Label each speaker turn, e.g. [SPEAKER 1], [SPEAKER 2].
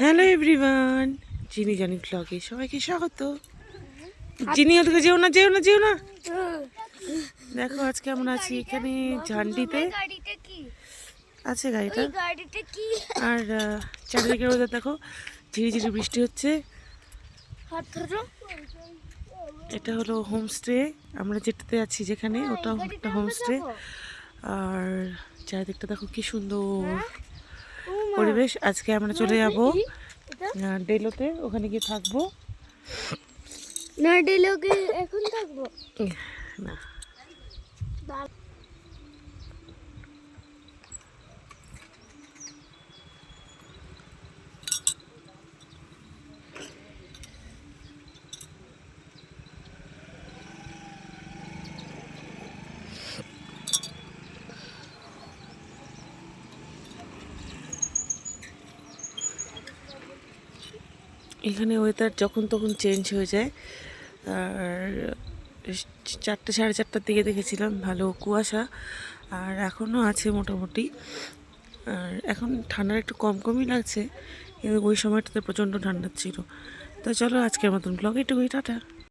[SPEAKER 1] Hello everyone, চিনি জানি ব্লগে সবাইকে স্বাগত। চিনি ওদিকে যেও না যেও না যেও না। দেখো আজ কেমন আছি এখানে ঝান্ডিতে আছে গাড়িটা, আর চারিদিকে ওদের দেখো ঝিরিঝিরি বৃষ্টি হচ্ছে। এটা হলো হোমস্টে, আমরা যেটাতে আছি যেখানে, ওটা একটা হোমস্টে। আর চারিদিকটা দেখো কি সুন্দর পরিবেশ। আজকে আমরা চলে যাব ডেলোতে, ওখানে গিয়ে থাকবো।
[SPEAKER 2] না ডেলোকে এখন থাকবো
[SPEAKER 1] না, এখানে ওয়েদার যখন তখন চেঞ্জ হয়ে যায়। আর 4টে সাড়ে 4টার দিকে দেখেছিলাম ভালো কুয়াশা, আর এখনও আছে মোটামুটি। আর এখন ঠান্ডার একটু কম কমই লাগছে, কিন্তু ওই সময়টাতে প্রচণ্ড ঠান্ডা ছিল। তো চলো আজকের মতন ব্লগ এটুকুই, টাটা।